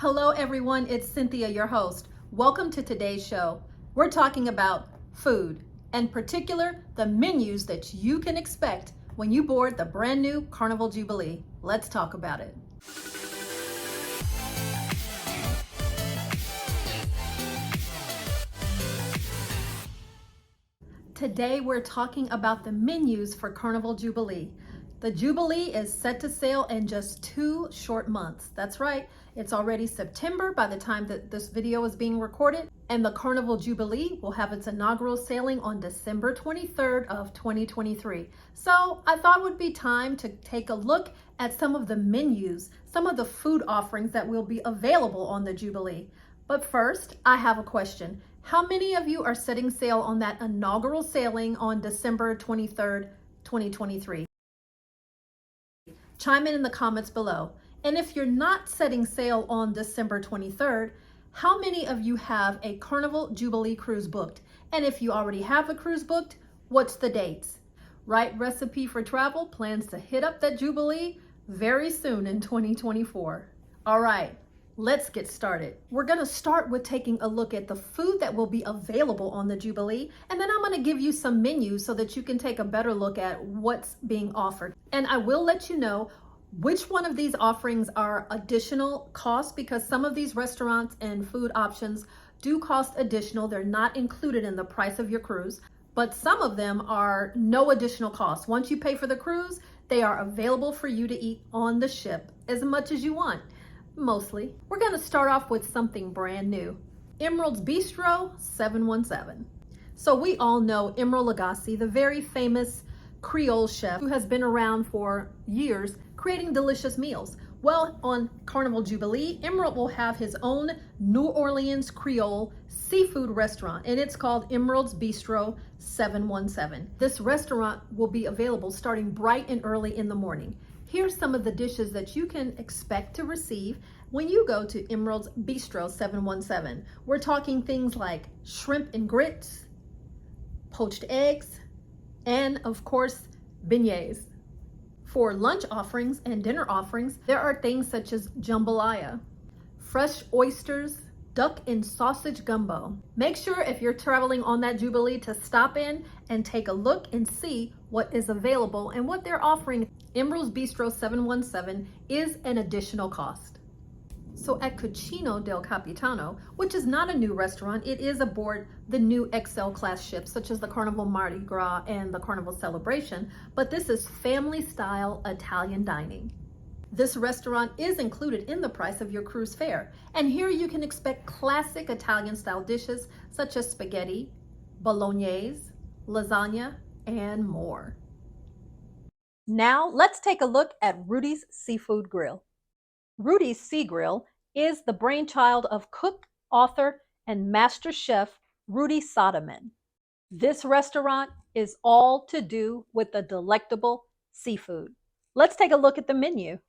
Hello everyone, it's Cynthia, your host. Welcome to today's show. We're talking about food, in particular, the menus that you can expect when you board the brand new Carnival Jubilee. Let's talk about it. Today we're talking about the menus for Carnival Jubilee. The Jubilee is set to sail in just 2 short months. That's right, it's already September by the time that this video is being recorded, and the Carnival Jubilee will have its inaugural sailing on December 23rd of 2023. So I thought it would be time to take a look at some of the menus, some of the food offerings that will be available on the Jubilee. But first, I have a question. How many of you are setting sail on that inaugural sailing on December 23rd, 2023? Chime in the comments below. And if you're not setting sail on December 23rd, how many of you have a Carnival Jubilee cruise booked? And if you already have a cruise booked, what's the dates? Right Recipe for Travel plans to hit up that Jubilee very soon in 2024. All right. Let's get started. We're going to start with taking a look at the food that will be available on the Jubilee, and then I'm going to give you some menus so that you can take a better look at what's being offered. And I will let you know which one of these offerings are additional costs, because some of these restaurants and food options do cost additional. They're not included in the price of your cruise, but some of them are no additional cost. Once you pay for the cruise, they are available for you to eat on the ship as much as you want. Mostly. We're going to start off with something brand new. Emerald's Bistro 717. So we all know Emerald Lagasse, the very famous Creole chef who has been around for years creating delicious meals. Well, on Carnival Jubilee, Emerald will have his own New Orleans Creole seafood restaurant, and it's called Emerald's Bistro 717. This restaurant will be available starting bright and early in the morning. Here's some of the dishes that you can expect to receive when you go to Emerald's Bistro 717. We're talking things like shrimp and grits, poached eggs, and of course, beignets. For lunch offerings and dinner offerings, there are things such as jambalaya, fresh oysters, duck and sausage gumbo. Make sure if you're traveling on that Jubilee to stop in and take a look and see what is available and what they're offering. Emerald's Bistro 717 is an additional cost. So at Cucina del Capitano, which is not a new restaurant, it is aboard the new XL class ships such as the Carnival Mardi Gras and the Carnival Celebration, but this is family style Italian dining. This restaurant is included in the price of your cruise fare, and here you can expect classic Italian style dishes such as spaghetti, bolognese, lasagna, and more. Now let's take a look at Rudy's Seafood Grill. Rudy's Sea Grill is the brainchild of cook, author, and master chef Rudy Sodeman. This restaurant is all to do with the delectable seafood. Let's take a look at the menu.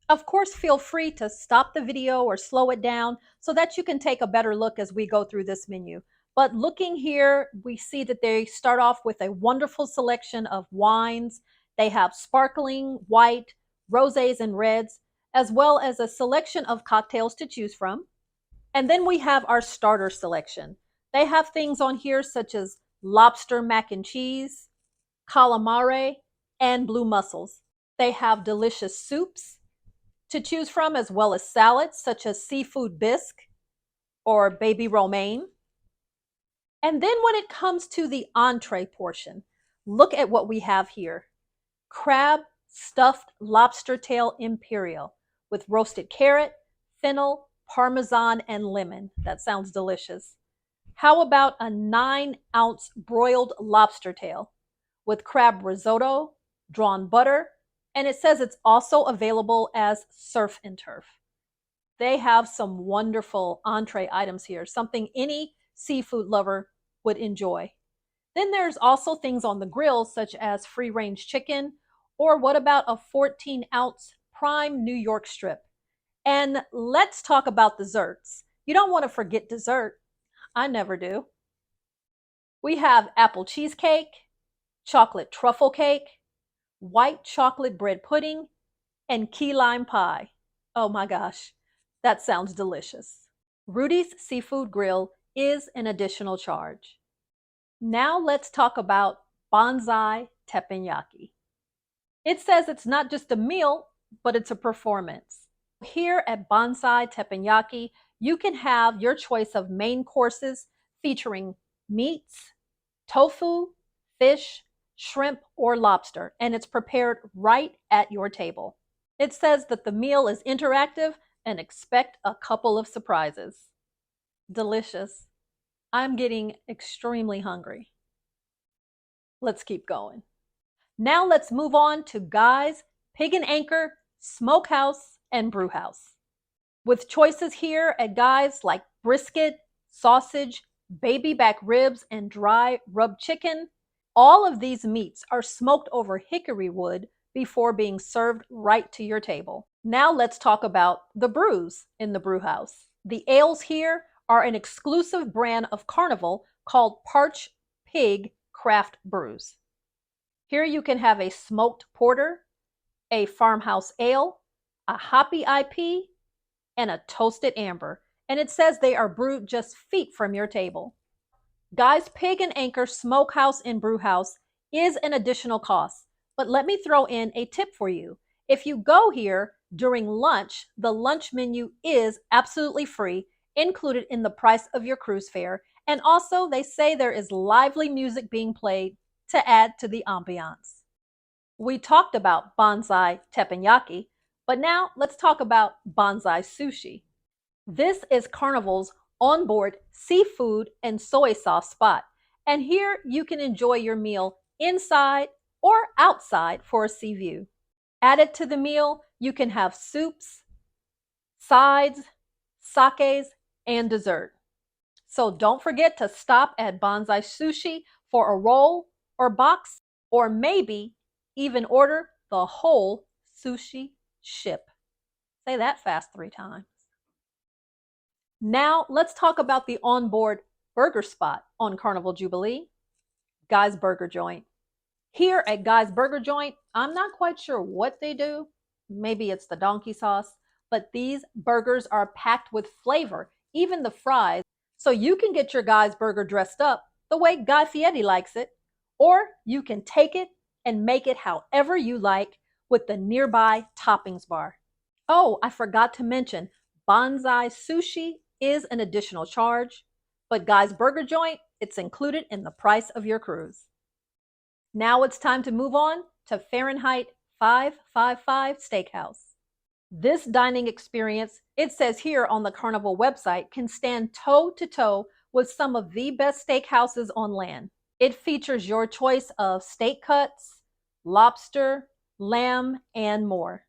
Of course, feel free to stop the video or slow it down so that you can take a better look as we go through this menu. But looking here, we see that they start off with a wonderful selection of wines. They have sparkling, white, rosés, and reds, as well as a selection of cocktails to choose from. And then we have our starter selection. They have things on here such as lobster mac and cheese, calamari, and blue mussels. They have delicious soups to choose from, as well as salads such as seafood bisque or baby romaine. And then when it comes to the entree portion, look at what we have here. Crab stuffed lobster tail imperial with roasted carrot, fennel, parmesan, and lemon. That sounds delicious. How about a 9-ounce broiled lobster tail with crab risotto, drawn butter, and it says it's also available as surf and turf. They have some wonderful entree items here, something any seafood lover would enjoy. Then there's also things on the grill such as free-range chicken, or what about a 14-ounce prime New York strip? And let's talk about desserts. You don't want to forget dessert. I never do. We have apple cheesecake, chocolate truffle cake, white chocolate bread pudding, and key lime pie. Oh my gosh. That sounds delicious. Rudy's Seafood Grill is an additional charge. Now let's talk about bonsai teppanyaki. It says it's not just a meal, but it's a performance. Here at Bonsai Teppanyaki, you can have your choice of main courses featuring meats, tofu, fish, shrimp, or lobster, and it's prepared right at your table. It says that the meal is interactive and expect a couple of surprises. Delicious. I'm getting extremely hungry. Let's keep going. Now let's move on to Guy's Pig and Anchor, Smokehouse, and Brewhouse. With choices here at Guy's like brisket, sausage, baby back ribs, and dry rub chicken, all of these meats are smoked over hickory wood before being served right to your table. Now let's talk about the brews in the Brewhouse. The ales here are an exclusive brand of Carnival called Parch Pig Craft Brews. Here you can have a smoked porter, a farmhouse ale, a hoppy IP, and a toasted amber. And it says they are brewed just feet from your table. Guy's Pig and Anchor Smokehouse and Brewhouse is an additional cost, but let me throw in a tip for you. If you go here during lunch, the lunch menu is absolutely free, included in the price of your cruise fare. And also, they say there is lively music being played to add to the ambiance. We talked about bonsai teppanyaki, but now let's talk about bonsai sushi. This is Carnival's onboard seafood and soy sauce spot, and here you can enjoy your meal inside or outside for a sea view. Added to the meal, you can have soups, sides, sakes, and dessert. So don't forget to stop at Bonsai Sushi for a roll or box, or maybe even order the whole sushi ship. Say that fast 3 times. Now let's talk about the onboard burger spot on Carnival Jubilee, Guy's Burger Joint. Here at Guy's Burger Joint, I'm not quite sure what they do. Maybe it's the donkey sauce, but these burgers are packed with flavor, even the fries. So you can get your Guy's Burger dressed up the way Guy Fieri likes it, or you can take it and make it however you like with the nearby toppings bar. Oh, I forgot to mention, Bonsai Sushi is an additional charge, but Guy's Burger Joint, it's included in the price of your cruise. Now it's time to move on to Fahrenheit 555 Steakhouse. This dining experience, it says here on the Carnival website, can stand toe to toe with some of the best steakhouses on land. It features your choice of steak cuts, lobster, lamb, and more.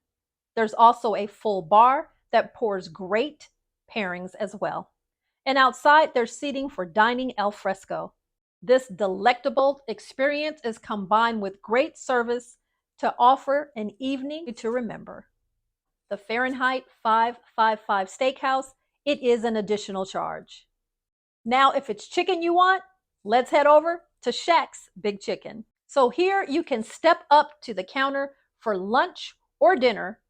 There's also a full bar that pours great pairings as well. And outside, there's seating for dining al fresco. This delectable experience is combined with great service to offer an evening to remember. The Fahrenheit 555 Steakhouse, it is an additional charge. Now, if it's chicken you want, let's head over to Shaq's Big Chicken. So here you can step up to the counter for lunch or dinner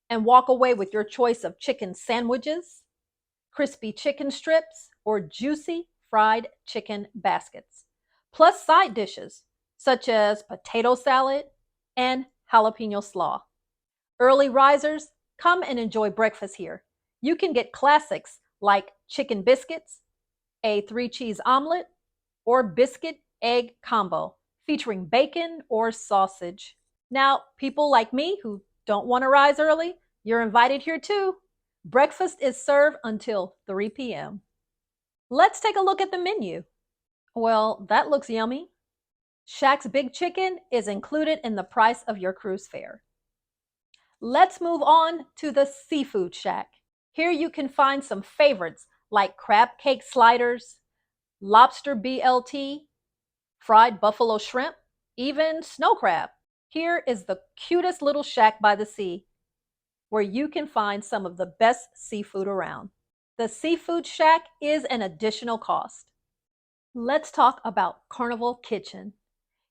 and walk away with your choice of chicken sandwiches, crispy chicken strips, or juicy fried chicken baskets, plus side dishes such as potato salad and jalapeno slaw. Early risers, come and enjoy breakfast here. You can get classics like chicken biscuits, a 3-cheese omelet, or biscuit egg combo featuring bacon or sausage. Now, people like me who don't want to rise early, you're invited here too. Breakfast is served until 3 p.m. Let's take a look at the menu. Well, that looks yummy. Shaq's Big Chicken is included in the price of your cruise fare. Let's move on to the Seafood Shack. Here you can find some favorites like crab cake sliders, lobster BLT, fried buffalo shrimp, even snow crab. Here is the cutest little shack by the sea where you can find some of the best seafood around. The Seafood Shack is an additional cost. Let's talk about Carnival Kitchen.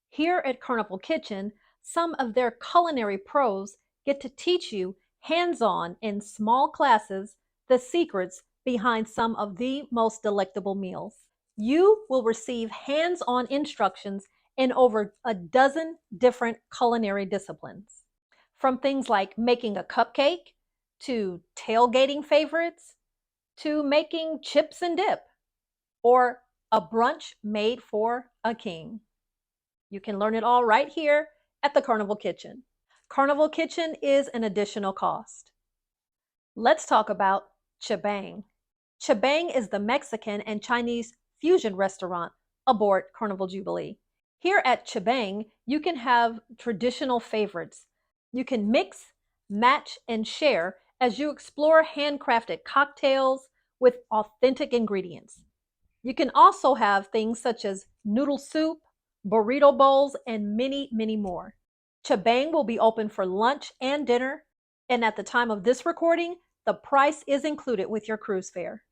Here at Carnival Kitchen, some of their culinary pros get to teach you hands-on in small classes the secrets behind some of the most delectable meals. You will receive hands-on instructions in over a dozen different culinary disciplines, from things like making a cupcake, to tailgating favorites, to making chips and dip, or a brunch made for a king. You can learn it all right here at the Carnival Kitchen. Carnival Kitchen is an additional cost. Let's talk about Chabang. Chabang is the Mexican and Chinese fusion restaurant aboard Carnival Jubilee. Here at Chabang, you can have traditional favorites. You can mix, match, and share as you explore handcrafted cocktails with authentic ingredients. You can also have things such as noodle soup, burrito bowls, and many, many more. Chabang will be open for lunch and dinner, and at the time of this recording, the price is included with your cruise fare.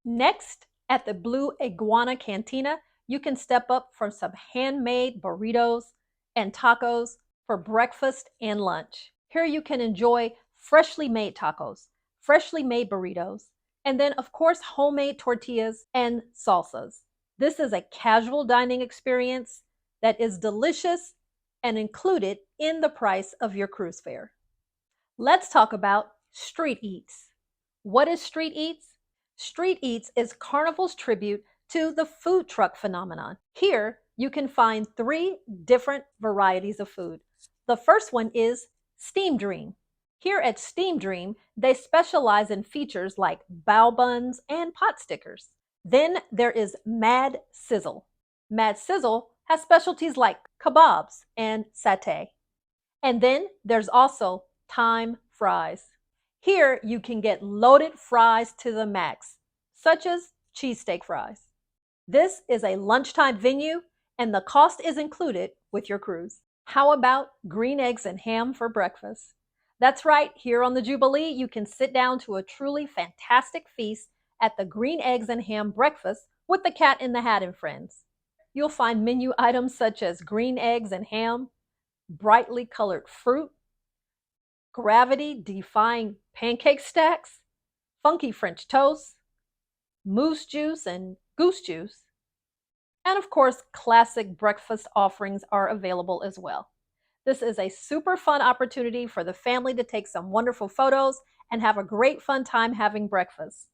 Next, at the Blue Iguana Cantina, you can step up for some handmade burritos and tacos for breakfast and lunch. Here you can enjoy freshly made tacos, freshly made burritos, and then, of course, homemade tortillas and salsas. This is a casual dining experience that is delicious and included in the price of your cruise fare. Let's talk about street eats. What is street eats? Street eats is Carnival's tribute to the food truck phenomenon. Here, you can find 3 different varieties of food. The first one is Steam Dream. Here at Steam Dream, they specialize in features like bao buns and pot stickers. Then there is Mad Sizzle. Mad Sizzle has specialties like kebabs and satay. And then there's also Time Fries. Here you can get loaded fries to the max, such as cheesesteak fries. This is a lunchtime venue, and the cost is included with your cruise. How about green eggs and ham for breakfast? That's right, here on the Jubilee, you can sit down to a truly fantastic feast at the green eggs and ham breakfast with the Cat in the Hat and friends. You'll find menu items such as green eggs and ham, brightly colored fruit, gravity-defying pancake stacks, funky French toast, moose juice and goose juice, and of course, classic breakfast offerings are available as well. This is a super fun opportunity for the family to take some wonderful photos and have a great fun time having breakfast.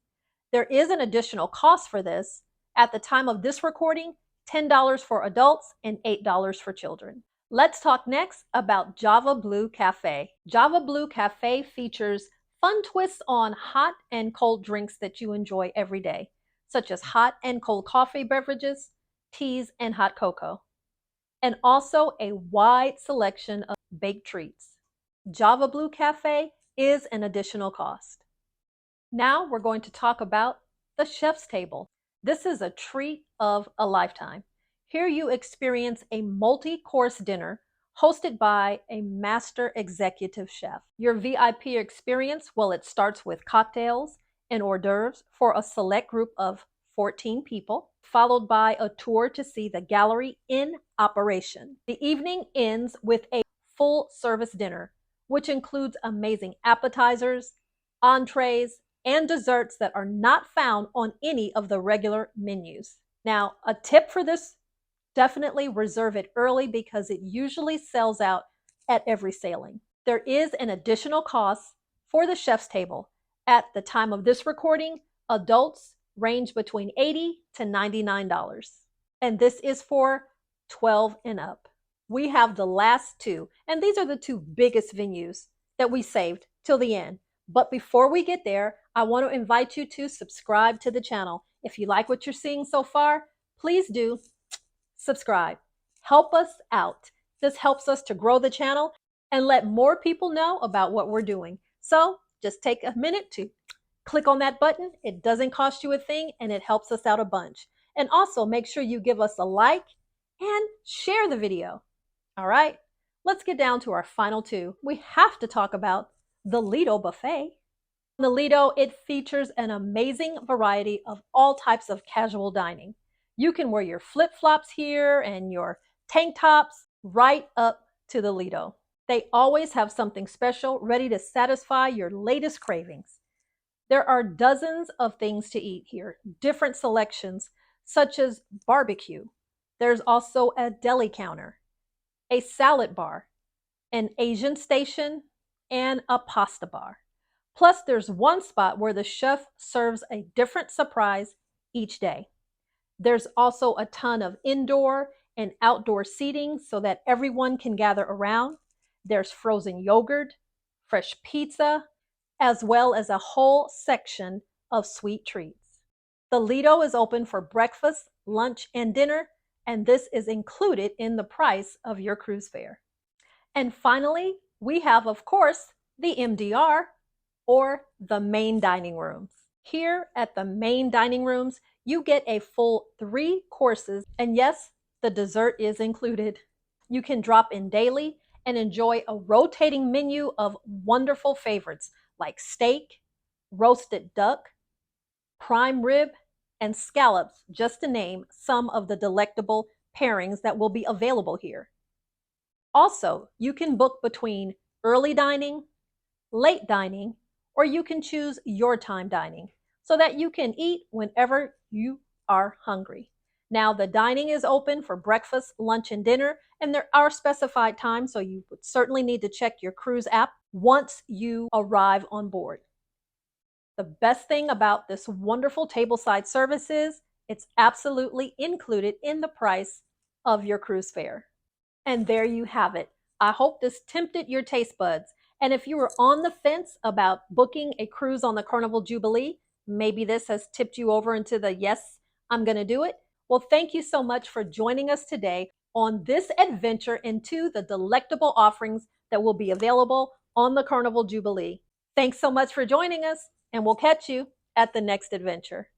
There is an additional cost for this. At the time of this recording, $10 for adults and $8 for children. Let's talk next about Java Blue Cafe. Java Blue Cafe features fun twists on hot and cold drinks that you enjoy every day, such as hot and cold coffee beverages, teas, and hot cocoa, and also a wide selection of baked treats. Java Blue Cafe is an additional cost. Now we're going to talk about the chef's table. This is a treat of a lifetime. Here you experience a multi-course dinner hosted by a master executive chef. Your VIP experience, well, it starts with cocktails and hors d'oeuvres for a select group of 14 people, followed by a tour to see the gallery in operation. The evening ends with a full service dinner, which includes amazing appetizers, entrees, and desserts that are not found on any of the regular menus. Now, a tip for this: definitely reserve it early because it usually sells out at every sailing. There is an additional cost for the chef's table. At the time of this recording, adults range between $80 to $99, and this is for 12 and up. We have the last 2, and these are the 2 biggest venues that we saved till the end. But before we get there, I want to invite you to subscribe to the channel. If you like what you're seeing so far, please do subscribe. Help us out. This helps us to grow the channel and let more people know about what we're doing. So just take a minute to click on that button. It doesn't cost you a thing, and it helps us out a bunch. And also make sure you give us a like and share the video. All right, let's get down to our final 2. We have to talk about the Lido Buffet. The Lido, it features an amazing variety of all types of casual dining. You can wear your flip-flops here and your tank tops right up to the Lido. They always have something special ready to satisfy your latest cravings. There are dozens of things to eat here, different selections, such as barbecue. There's also a deli counter, a salad bar, an Asian station, and a pasta bar. Plus, there's one spot where the chef serves a different surprise each day. There's also a ton of indoor and outdoor seating so that everyone can gather around. There's frozen yogurt, fresh pizza, as well as a whole section of sweet treats. The Lido is open for breakfast, lunch, and dinner, and this is included in the price of your cruise fare. And finally, we have, of course, the MDR, or the main dining rooms. Here at the main dining rooms, you get a full 3 courses, and yes, the dessert is included. You can drop in daily and enjoy a rotating menu of wonderful favorites like steak, roasted duck, prime rib, and scallops, just to name some of the delectable pairings that will be available here. Also, you can book between early dining, late dining, or you can choose your time dining so that you can eat whenever you are hungry. Now, the dining is open for breakfast, lunch, and dinner, and there are specified times, so you would certainly need to check your cruise app once you arrive on board. The best thing about this wonderful tableside service is it's absolutely included in the price of your cruise fare. And there you have it. I hope this tempted your taste buds. And if you were on the fence about booking a cruise on the Carnival Jubilee, maybe this has tipped you over into the yes, I'm going to do it. Well, thank you so much for joining us today on this adventure into the delectable offerings that will be available on the Carnival Jubilee. Thanks so much for joining us, and we'll catch you at the next adventure.